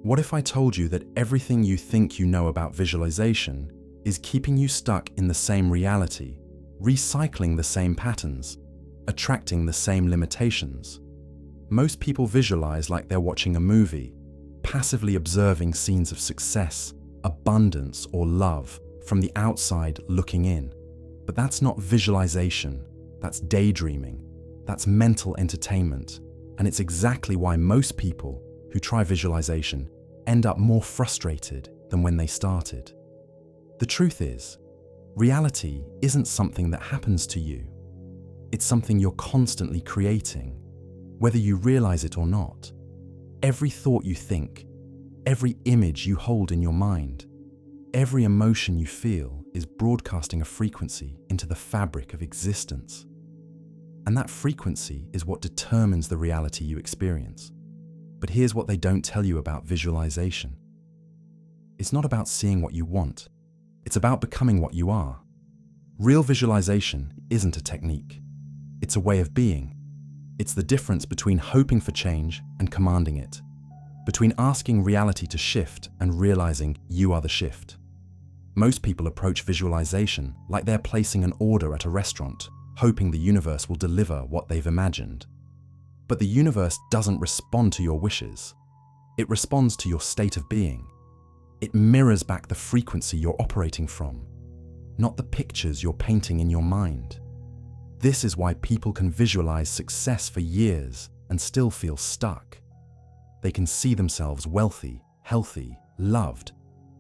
What if I told you that everything you think you know about visualization is keeping you stuck in the same reality, recycling the same patterns, attracting the same limitations? Most people visualize like they're watching a movie, passively observing scenes of success, abundance, or love from the outside looking in. But that's not visualization, that's daydreaming, that's mental entertainment, and it's exactly why most people who try visualization end up more frustrated than when they started. The truth is, reality isn't something that happens to you. It's something you're constantly creating, whether you realize it or not. Every thought you think, every image you hold in your mind, every emotion you feel is broadcasting a frequency into the fabric of existence. And that frequency is what determines the reality you experience. But here's what they don't tell you about visualization. It's not about seeing what you want. It's about becoming what you are. Real visualization isn't a technique. It's a way of being. It's the difference between hoping for change and commanding it, between asking reality to shift and realizing you are the shift. Most people approach visualization like they're placing an order at a restaurant, hoping the universe will deliver what they've imagined. But the universe doesn't respond to your wishes. It responds to your state of being. It mirrors back the frequency you're operating from, not the pictures you're painting in your mind. This is why people can visualize success for years and still feel stuck. They can see themselves wealthy, healthy, loved,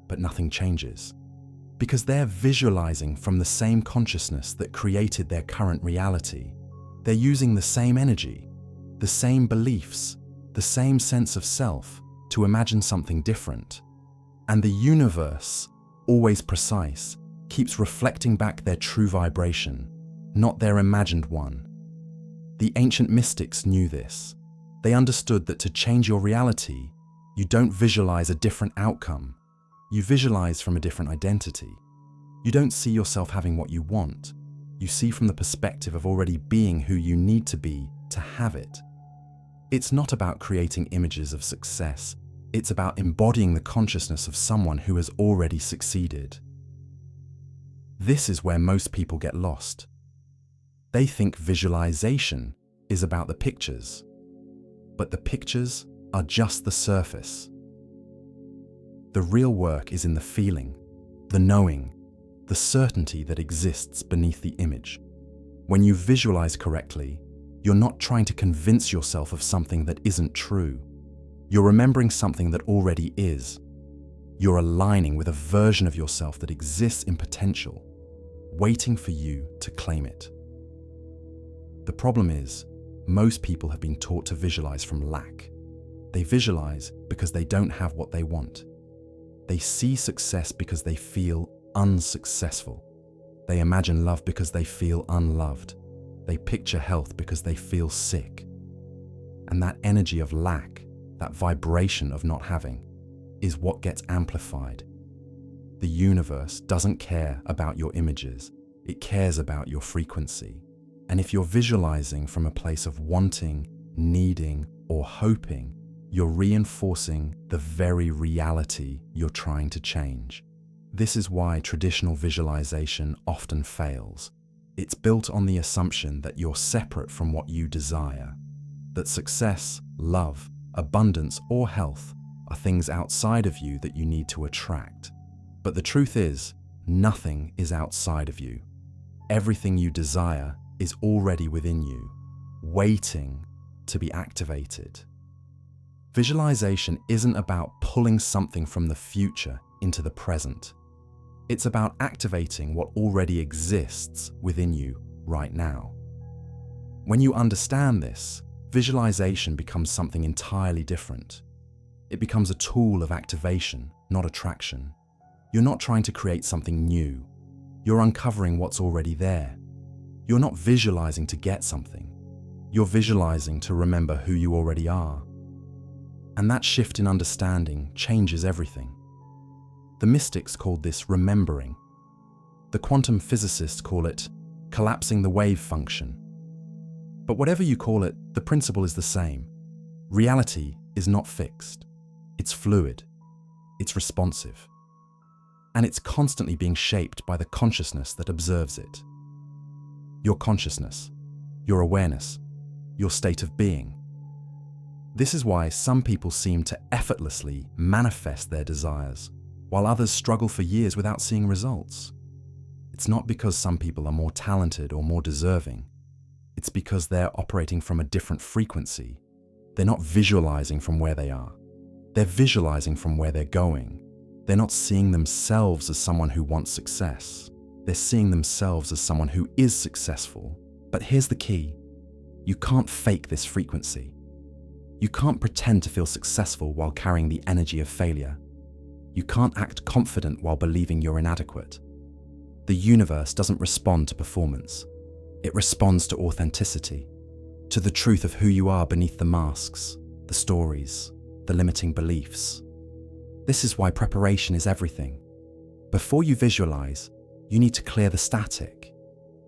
but nothing changes. Because they're visualizing from the same consciousness that created their current reality. They're using the same energy, the same beliefs, the same sense of self to imagine something different. And the universe, always precise, keeps reflecting back their true vibration, not their imagined one. The ancient mystics knew this. They understood that to change your reality, you don't visualize a different outcome. You visualize from a different identity. You don't see yourself having what you want. You see from the perspective of already being who you need to be to have it. It's not about creating images of success. It's about embodying the consciousness of someone who has already succeeded. This is where most people get lost. They think visualization is about the pictures, but the pictures are just the surface. The real work is in the feeling, the knowing, the certainty that exists beneath the image. When you visualize correctly, you're not trying to convince yourself of something that isn't true. You're remembering something that already is. You're aligning with a version of yourself that exists in potential, waiting for you to claim it. The problem is, most people have been taught to visualize from lack. They visualize because they don't have what they want. They see success because they feel unsuccessful. They imagine love because they feel unloved. They picture health because they feel sick. And that energy of lack, that vibration of not having, is what gets amplified. The universe doesn't care about your images. It cares about your frequency. And if you're visualizing from a place of wanting, needing, or hoping, you're reinforcing the very reality you're trying to change. This is why traditional visualization often fails. It's built on the assumption that you're separate from what you desire, that success, love, abundance, or health are things outside of you that you need to attract. But the truth is, nothing is outside of you. Everything you desire is already within you, waiting to be activated. Visualization isn't about pulling something from the future into the present. It's about activating what already exists within you right now. When you understand this, visualization becomes something entirely different. It becomes a tool of activation, not attraction. You're not trying to create something new. You're uncovering what's already there. You're not visualizing to get something. You're visualizing to remember who you already are. And that shift in understanding changes everything. The mystics called this remembering. The quantum physicists call it collapsing the wave function. But whatever you call it, the principle is the same. Reality is not fixed. It's fluid, it's responsive, and it's constantly being shaped by the consciousness that observes it. Your consciousness, your awareness, your state of being. This is why some people seem to effortlessly manifest their desires, while others struggle for years without seeing results. It's not because some people are more talented or more deserving. It's because they're operating from a different frequency. They're not visualizing from where they are. They're visualizing from where they're going. They're not seeing themselves as someone who wants success. They're seeing themselves as someone who is successful. But here's the key. You can't fake this frequency. You can't pretend to feel successful while carrying the energy of failure. You can't act confident while believing you're inadequate. The universe doesn't respond to performance. It responds to authenticity, to the truth of who you are beneath the masks, the stories, the limiting beliefs. This is why preparation is everything. Before you visualize, you need to clear the static.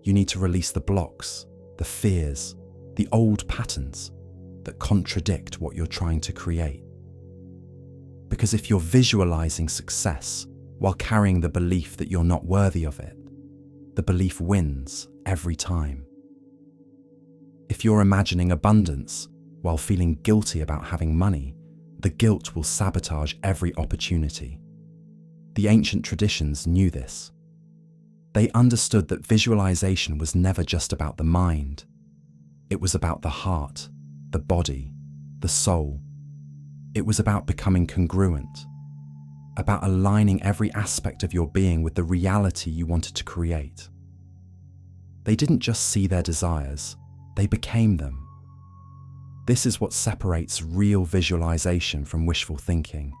You need to release the blocks, the fears, the old patterns that contradict what you're trying to create. Because if you're visualizing success while carrying the belief that you're not worthy of it, the belief wins every time. If you're imagining abundance while feeling guilty about having money, the guilt will sabotage every opportunity. The ancient traditions knew this. They understood that visualization was never just about the mind. It was about the heart, the body, the soul. It was about becoming congruent, about aligning every aspect of your being with the reality you wanted to create. They didn't just see their desires, they became them. This is what separates real visualization from wishful thinking.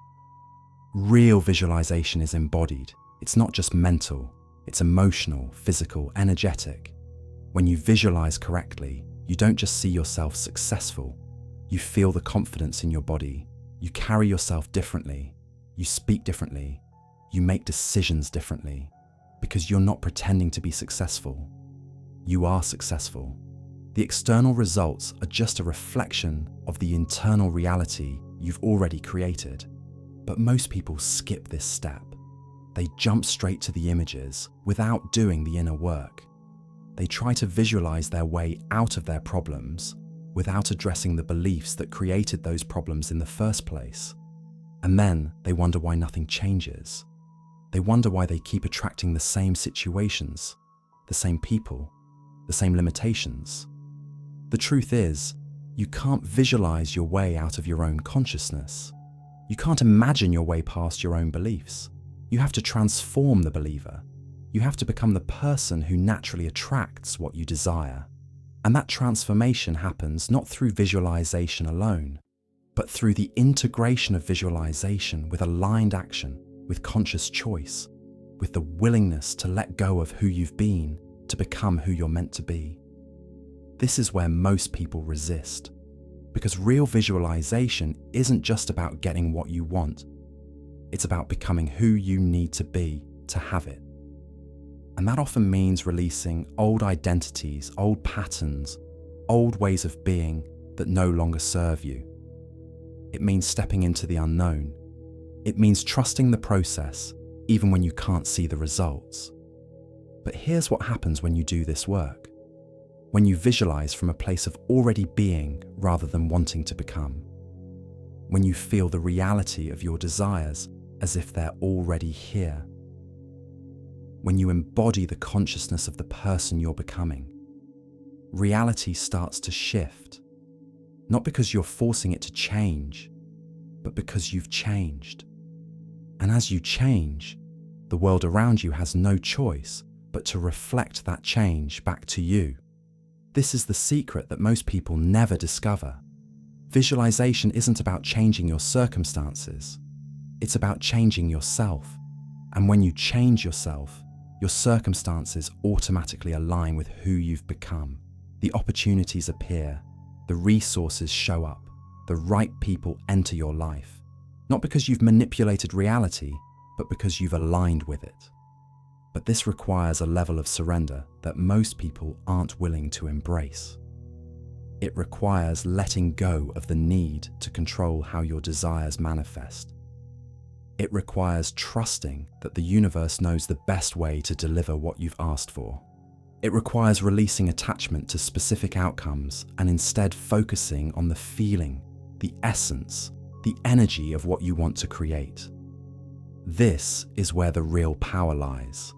Real visualization is embodied. It's not just mental, it's emotional, physical, energetic. When you visualize correctly, you don't just see yourself successful, you feel the confidence in your body, you carry yourself differently, you speak differently, you make decisions differently, because you're not pretending to be successful. You are successful. The external results are just a reflection of the internal reality you've already created. But most people skip this step. They jump straight to the images without doing the inner work. They try to visualize their way out of their problems without addressing the beliefs that created those problems in the first place. And then they wonder why nothing changes. They wonder why they keep attracting the same situations, the same people, the same limitations. The truth is, you can't visualize your way out of your own consciousness. You can't imagine your way past your own beliefs. You have to transform the believer. You have to become the person who naturally attracts what you desire. And that transformation happens not through visualization alone, but through the integration of visualization with aligned action, with conscious choice, with the willingness to let go of who you've been to become who you're meant to be. This is where most people resist, because real visualization isn't just about getting what you want. It's about becoming who you need to be to have it. And that often means releasing old identities, old patterns, old ways of being that no longer serve you. It means stepping into the unknown. It means trusting the process, even when you can't see the results. But here's what happens when you do this work. When you visualize from a place of already being rather than wanting to become. When you feel the reality of your desires as if they're already here. When you embody the consciousness of the person you're becoming. Reality starts to shift, not because you're forcing it to change, but because you've changed. And as you change, the world around you has no choice but to reflect that change back to you. This is the secret that most people never discover. Visualization isn't about changing your circumstances. It's about changing yourself. And when you change yourself, your circumstances automatically align with who you've become. The opportunities appear, the resources show up, the right people enter your life. Not because you've manipulated reality, but because you've aligned with it. But this requires a level of surrender that most people aren't willing to embrace. It requires letting go of the need to control how your desires manifest. It requires trusting that the universe knows the best way to deliver what you've asked for. It requires releasing attachment to specific outcomes and instead focusing on the feeling, the essence, the energy of what you want to create. This is where the real power lies.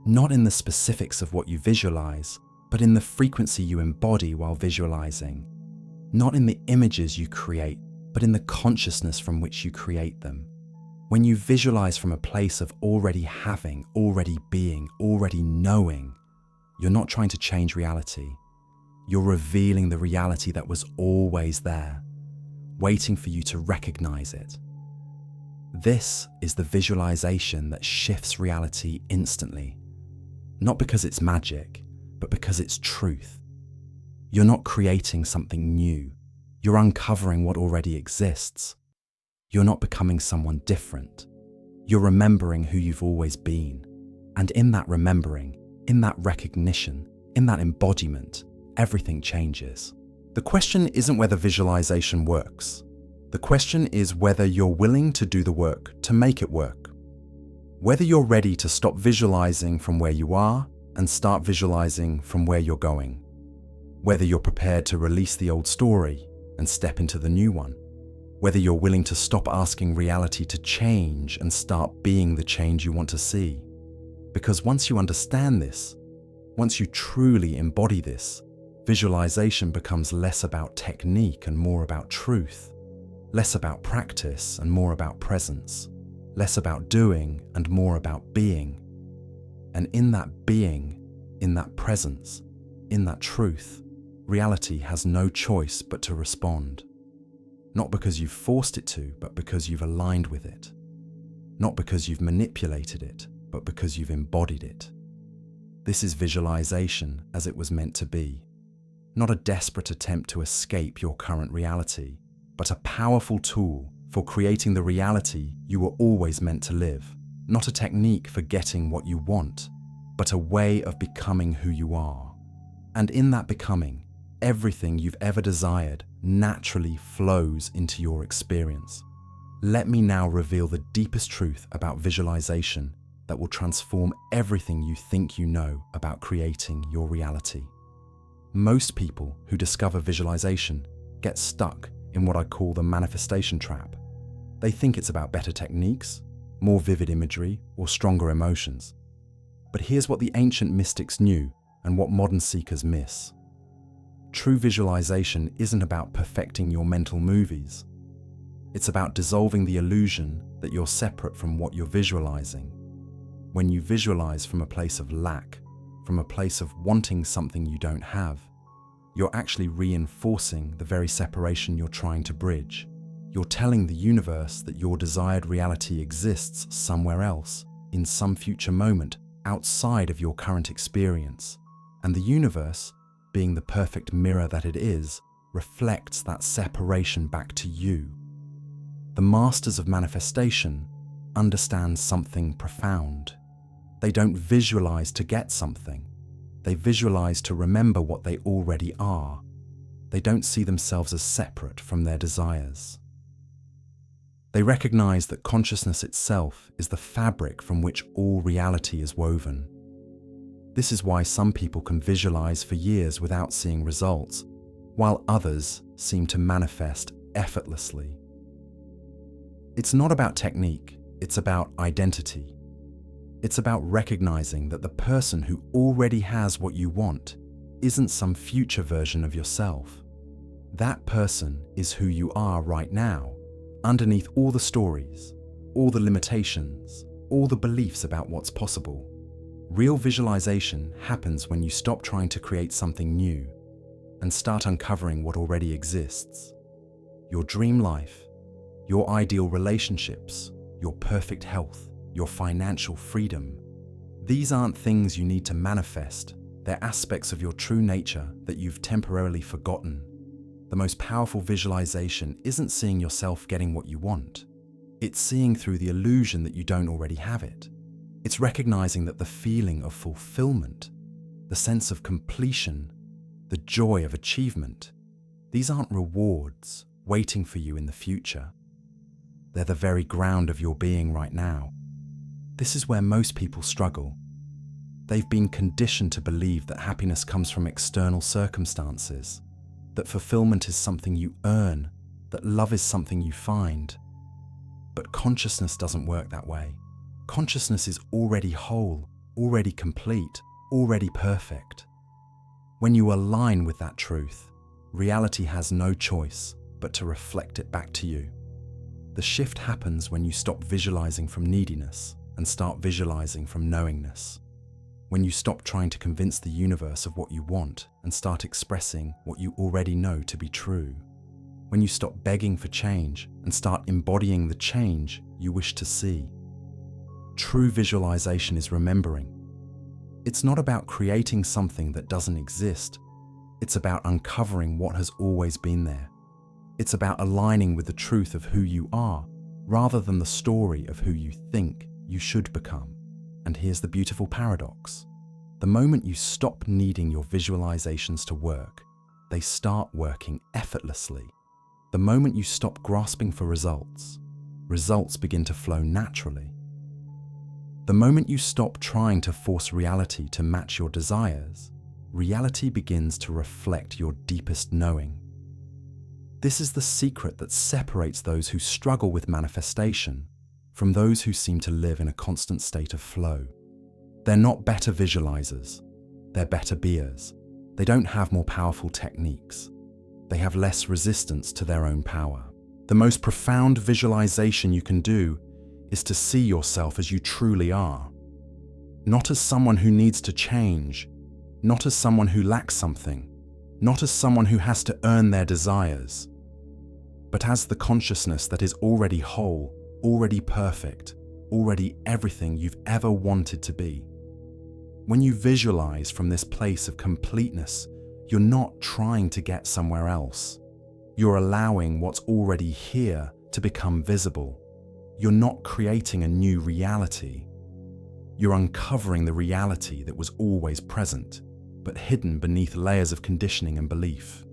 Not in the specifics of what you visualize, but in the frequency you embody while visualizing. Not in the images you create, but in the consciousness from which you create them. When you visualize from a place of already having, already being, already knowing, you're not trying to change reality. You're revealing the reality that was always there, waiting for you to recognize it. This is the visualization that shifts reality instantly. Not because it's magic, but because it's truth. You're not creating something new. You're uncovering what already exists. You're not becoming someone different. You're remembering who you've always been. And in that remembering, in that recognition, in that embodiment, everything changes. The question isn't whether visualization works. The question is whether you're willing to do the work to make it work. Whether you're ready to stop visualizing from where you are and start visualizing from where you're going. Whether you're prepared to release the old story and step into the new one. Whether you're willing to stop asking reality to change and start being the change you want to see. Because once you understand this, once you truly embody this, visualization becomes less about technique and more about truth. Less about practice and more about presence. Less about doing and more about being. And in that being, in that presence, in that truth, reality has no choice but to respond. Not because you've forced it to, but because you've aligned with it. Not because you've manipulated it, but because you've embodied it. This is visualization as it was meant to be. Not a desperate attempt to escape your current reality, but a powerful tool for creating the reality you were always meant to live. Not a technique for getting what you want, but a way of becoming who you are. And in that becoming, everything you've ever desired naturally flows into your experience. Let me now reveal the deepest truth about visualization that will transform everything you think you know about creating your reality. Most people who discover visualization get stuck in what I call the manifestation trap. They think it's about better techniques, more vivid imagery, or stronger emotions. But here's what the ancient mystics knew and what modern seekers miss. True visualization isn't about perfecting your mental movies. It's about dissolving the illusion that you're separate from what you're visualizing. When you visualize from a place of lack, from a place of wanting something you don't have, you're actually reinforcing the very separation you're trying to bridge. You're telling the universe that your desired reality exists somewhere else, in some future moment, outside of your current experience. And the universe, being the perfect mirror that it is, reflects that separation back to you. The masters of manifestation understand something profound. They don't visualize to get something. They visualize to remember what they already are. They don't see themselves as separate from their desires. They recognize that consciousness itself is the fabric from which all reality is woven. This is why some people can visualize for years without seeing results, while others seem to manifest effortlessly. It's not about technique, it's about identity. It's about recognizing that the person who already has what you want isn't some future version of yourself. That person is who you are right now, underneath all the stories, all the limitations, all the beliefs about what's possible. Real visualization happens when you stop trying to create something new and start uncovering what already exists. Your dream life, your ideal relationships, your perfect health, your financial freedom. These aren't things you need to manifest. They're aspects of your true nature that you've temporarily forgotten. The most powerful visualization isn't seeing yourself getting what you want. It's seeing through the illusion that you don't already have it. It's recognizing that the feeling of fulfillment, the sense of completion, the joy of achievement, these aren't rewards waiting for you in the future. They're the very ground of your being right now. This is where most people struggle. They've been conditioned to believe that happiness comes from external circumstances, that fulfillment is something you earn, that love is something you find. But consciousness doesn't work that way. Consciousness is already whole, already complete, already perfect. When you align with that truth, reality has no choice but to reflect it back to you. The shift happens when you stop visualizing from neediness and start visualizing from knowingness. When you stop trying to convince the universe of what you want and start expressing what you already know to be true. When you stop begging for change and start embodying the change you wish to see. True visualization is remembering. It's not about creating something that doesn't exist. It's about uncovering what has always been there. It's about aligning with the truth of who you are, rather than the story of who you think you should become. And here's the beautiful paradox. The moment you stop needing your visualizations to work, they start working effortlessly. The moment you stop grasping for results, results begin to flow naturally. The moment you stop trying to force reality to match your desires, reality begins to reflect your deepest knowing. This is the secret that separates those who struggle with manifestation from those who seem to live in a constant state of flow. They're not better visualizers, they're better beers. They don't have more powerful techniques. They have less resistance to their own power. The most profound visualization you can do is to see yourself as you truly are. Not as someone who needs to change, not as someone who lacks something, not as someone who has to earn their desires, but as the consciousness that is already whole, already perfect, already everything you've ever wanted to be. When you visualize from this place of completeness, you're not trying to get somewhere else. You're allowing what's already here to become visible. You're not creating a new reality. You're uncovering the reality that was always present, but hidden beneath layers of conditioning and belief.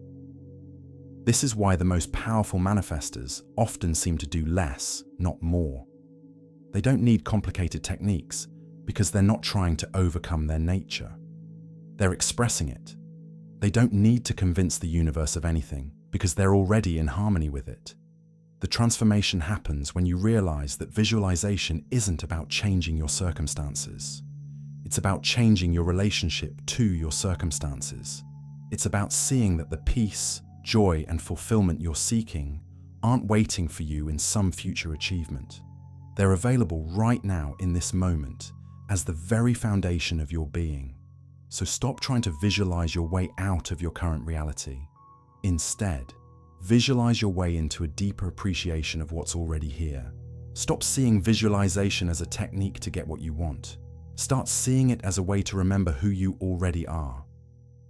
This is why the most powerful manifestors often seem to do less, not more. They don't need complicated techniques because they're not trying to overcome their nature. They're expressing it. They don't need to convince the universe of anything because they're already in harmony with it. The transformation happens when you realize that visualization isn't about changing your circumstances. It's about changing your relationship to your circumstances. It's about seeing that the peace, joy, and fulfillment you're seeking aren't waiting for you in some future achievement. They're available right now in this moment as the very foundation of your being. So stop trying to visualize your way out of your current reality. Instead, visualize your way into a deeper appreciation of what's already here. Stop seeing visualization as a technique to get what you want. Start seeing it as a way to remember who you already are.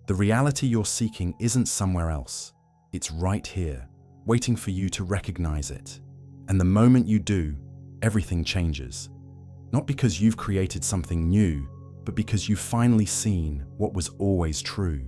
The reality you're seeking isn't somewhere else. It's right here, waiting for you to recognize it. And the moment you do, everything changes. Not because you've created something new, but because you've finally seen what was always true.